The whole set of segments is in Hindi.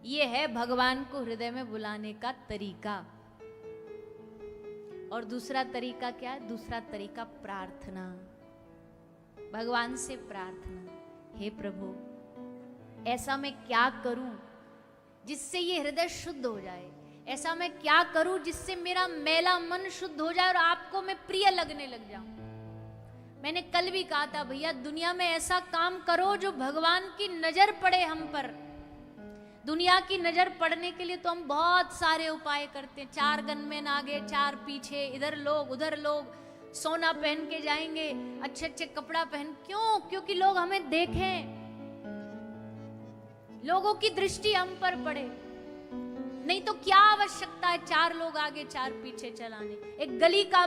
ये है भगवान को हृदय में बुलाने का तरीका। और दूसरा तरीका क्या है? दूसरा तरीका प्रार्थना, भगवान से प्रार्थना। हे प्रभु, ऐसा मैं क्या करूं जिससे ये हृदय शुद्ध हो जाए, ऐसा मैं क्या करूं जिससे मेरा मैला मन शुद्ध हो जाए और आपको मैं प्रिय लगने लग जाऊं। मैंने कल भी कहा था, भैया दुनिया में ऐसा काम करो जो भगवान की नजर पड़े हम पर। दुनिया की नजर पड़ने के लिए तो हम बहुत सारे उपाय करते हैं, 4 गनमैन आगे 4 पीछे, इधर लोग उधर लोग, सोना पहन के जाएंगे, अच्छे अच्छे कपड़ा पहन। क्यों? क्योंकि लोग हमें देखें, लोगों की दृष्टि हम पर पड़े। नहीं तो क्या आवश्यकता है 4 लोग आगे 4 पीछे चलाने। एक गली का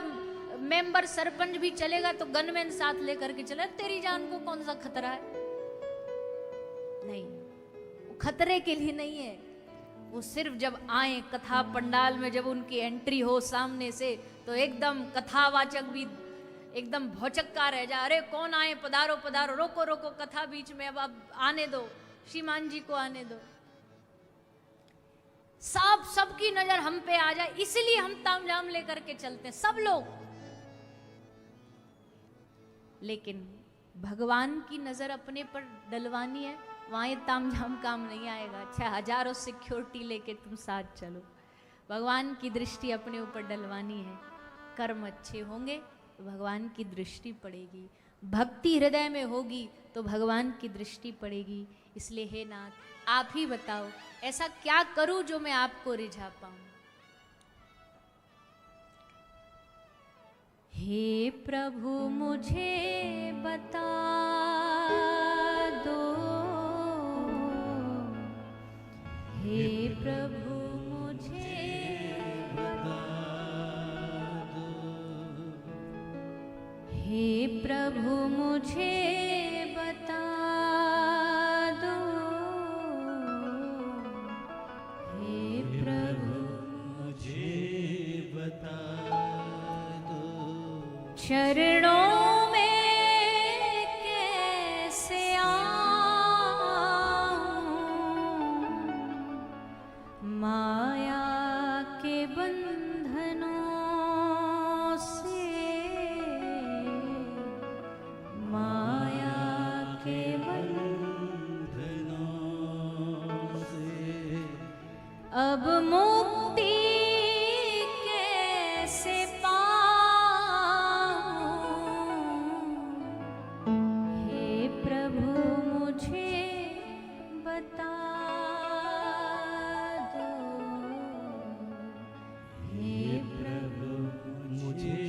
मेंबर सरपंच भी चलेगा तो गनमैन साथ लेकर के चले, तेरी जान को कौन सा खतरा है? नहीं, वो खतरे के लिए नहीं है। वो सिर्फ जब आए कथा पंडाल में, जब उनकी एंट्री हो सामने से, तो एकदम कथावाचक भी एकदम भौचक्का रह जा, अरे कौन आए, पधारो पधारो, रोको रोको कथा बीच में, अब आने दो, श्रीमान जी को आने दो। सबकी नजर हम पे आ जाए, इसलिए हम तामझाम लेकर के चलते हैं सब लोग। लेकिन भगवान की नजर अपने पर डलवानी है, वहां ये तामझाम काम नहीं आएगा। अच्छा, हजारों सिक्योरिटी लेके तुम साथ चलो, भगवान की दृष्टि अपने ऊपर डलवानी है। कर्म अच्छे होंगे तो भगवान की दृष्टि पड़ेगी, भक्ति हृदय में होगी तो भगवान की दृष्टि पड़ेगी। इसलिए हे नाथ, आप ही बताओ, ऐसा क्या करूं जो मैं आपको रिझा पाऊं। हे प्रभु मुझे बता दो, हे प्रभु मुझे बता दो, हे प्रभु मुझे बता दो, हे प्रभु मुझे बता दो, चरणों में कैसे आऊं, माया के बंधनों से, माया के बंधनों से अब मुक्ति कैसे पाऊं। हे प्रभु मुझे बता दो, हे प्रभु मुझे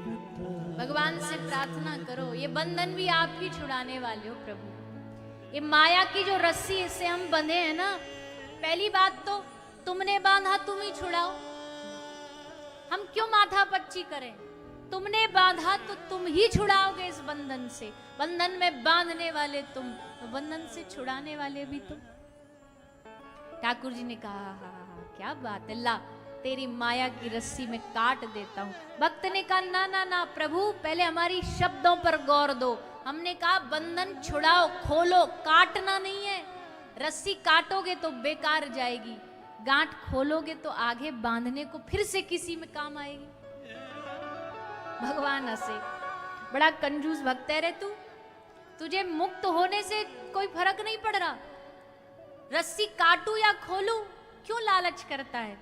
बता। भगवान से प्रार्थना करो, ये बंधन भी आप ही छुड़ाने वाले हो प्रभु। ये माया की जो रस्सी से हम बंधे हैं ना, पहली बात तो तुमने बांधा तुम ही छुड़ाओ, हम क्यों माथा पच्ची करें। तुमने बांधा तो तुम ही छुड़ाओगे इस बंधन से। बंधन में बांधने वाले तुम, तो बंधन से छुड़ाने वाले भी तुम। ठाकुर जी ने कहा, क्या बात है, ला तेरी माया की रस्सी में काट देता हूं। भक्त ने कहा, ना ना ना प्रभु, पहले हमारी शब्दों पर गौर दो। हमने कहा बंधन छुड़ाओ, खोलो, काटना नहीं है। रस्सी काटोगे तो बेकार जाएगी, गांठ खोलोगे तो आगे बांधने को फिर से किसी में काम आएगी। भगवान हंसे, बड़ा कंजूस भक्त है रे तू, तुझे मुक्त होने से कोई फर्क नहीं पड़ रहा, रस्सी काटू या खोलू क्यों लालच करता है,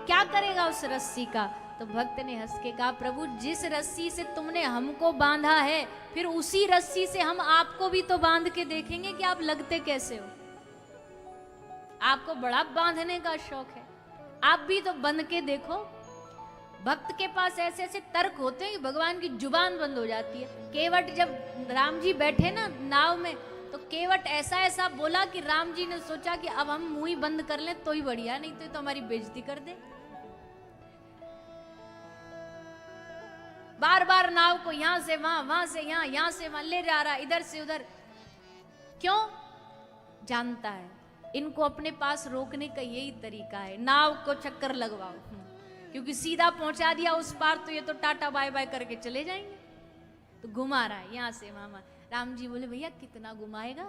क्या करेगा उस रस्सी का। तो भक्त ने हंस के कहा, प्रभु जिस रस्सी से तुमने हमको बांधा है, फिर उसी रस्सी से हम आपको भी तो बांध के देखेंगे कि आप लगते कैसे हो। आपको बड़ा बांधने का शौक है, आप भी तो बंध के देखो। भक्त के पास ऐसे ऐसे तर्क होते हैं कि भगवान की जुबान बंद हो जाती है। केवट जब राम जी बैठे ना नाव में, तो केवट ऐसा ऐसा बोला कि राम जी ने सोचा कि अब हम मुंह ही बंद कर लें तो ही बढ़िया, नहीं तो हमारी बेइज्जती कर दे। बार बार नाव को यहां से वहां, वहां से यहां, यहां से वहां ले जा रहा, इधर से उधर। क्यों? जानता है इनको अपने पास रोकने का यही तरीका है, नाव को चक्कर लगवाओ, क्योंकि सीधा पहुंचा दिया उस पार तो ये तो टाटा बाय बाय करके चले जाएंगे। तो घुमा रहा है यहां से वहां। राम जी बोले, भैया कितना घुमाएगा,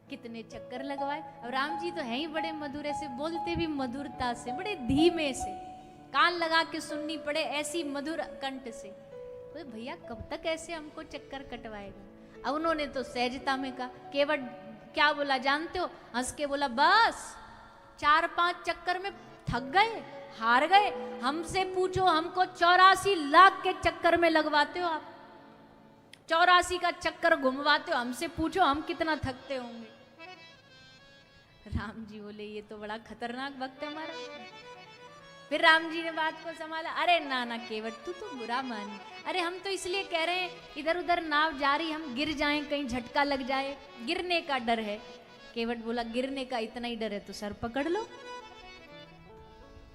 कितने चक्कर लगवाए। अब राम जी तो हैं ही बड़े मधुर, ऐसे बोलते भी मधुरता से, बड़े धीमे से, कान लगा के सुननी पड़े ऐसी मधुर कंठ से। तो भैया कब तक ऐसे हमको चक्कर कटवाएगा। अब उन्होंने तो सहजता में कहा, केवट क्या बोला जानते हो? हंस के बोला, बस 4-5 चक्कर में थक गए, हार गए, हमसे पूछो, हमको 84 लाख के चक्कर में लगवाते हो आप, 84 का चक्कर घुमवाते हो, हमसे पूछो हम कितना थकते होंगे। राम जी बोले, ये तो बड़ा खतरनाक भक्त है हमारा। फिर राम जी ने बात को संभाला, अरे ना ना केवट, तू तो बुरा मानी, अरे हम तो इसलिए कह रहे हैं इधर उधर नाव जा रही, हम गिर जाएं, कहीं झटका लग जाए, गिरने का डर है। केवट बोला, गिरने का इतना ही डर है तो सर पकड़ लो।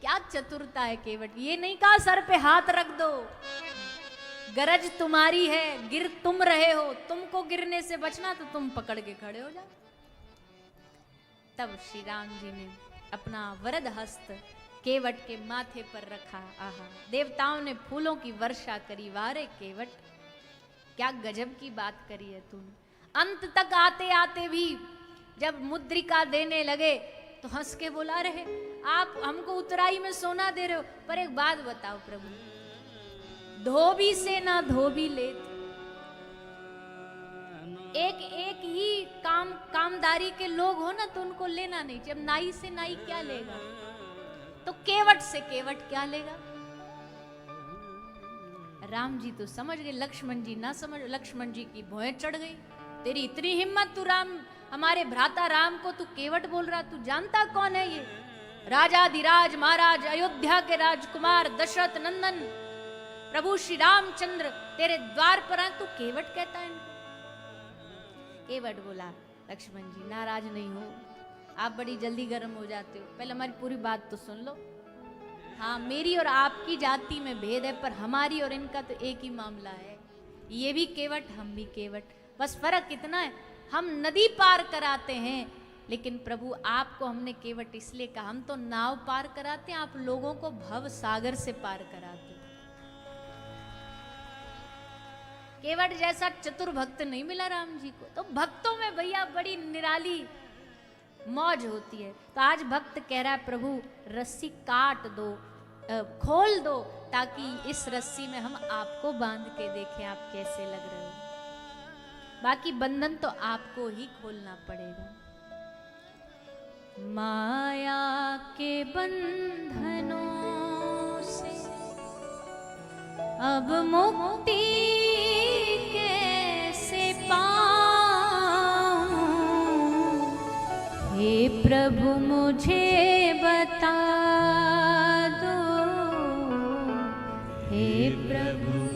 क्या चतुरता है केवट, ये नहीं कहा सर पे हाथ रख दो, गरज तुम्हारी है, गिर तुम रहे हो, तुमको गिरने से बचना तो तुम पकड़ के खड़े हो जाओ। तब श्री राम जी ने अपना वरद हस्त केवट के माथे पर रखा। आहा, देवताओं ने फूलों की वर्षा करी। वारे केवट, क्या गजब की बात करी है तूने। अंत तक आते आते भी जब मुद्रिका देने लगे तो हंस के बोला, रहे आप हमको उतराई में सोना दे रहे हो, पर एक बात बताओ प्रभु, धोबी से ना धोबी लेत, एक एक ही कामदारी के लोग हो ना तो उनको लेना नहीं। जब नाई से नाई क्या लेगा, तो केवट से केवट क्या लेगा। राम जी तो समझ गए, लक्ष्मण जी ना समझ। लक्ष्मण जी की भौएं चढ़ गई, तेरी इतनी हिम्मत, तू राम, हमारे भ्राता राम को तू केवट बोल रहा, तू जानता कौन है ये? राजाधिराज महाराज, अयोध्या के राजकुमार दशरथ नंदन प्रभु श्री रामचंद्र तेरे द्वार पर आए, तू केवट कहता है इनको। केवट बोला, लक्ष्मण जी नाराज नहीं हो, आप बड़ी जल्दी गर्म हो जाते हो, पहले हमारी पूरी बात तो सुन लो। हाँ, मेरी और आपकी जाति में भेद है, पर हमारी और इनका तो एक ही मामला है, ये भी केवट हम भी केवट, बस फर्क इतना है हम नदी पार कराते हैं, लेकिन प्रभु आपको हमने केवट इसलिए कहा, हम तो नाव पार कराते हैं, आप लोगों को भव सागर से पार कराते। केवट जैसा चतुर भक्त नहीं मिला राम जी को। तो भक्तों में भैया बड़ी निराली मौज होती है। तो आज भक्त कह रहा है, प्रभु रस्सी काट दो, खोल दो, ताकि इस रस्सी में हम आपको बांध के देखें आप कैसे लग रहे हो। बाकी बंधन तो आपको ही खोलना पड़ेगा। माया के बंधनों से अब मुक्ति कैसे पाऊं, हे प्रभु मुझे बता दो, हे प्रभु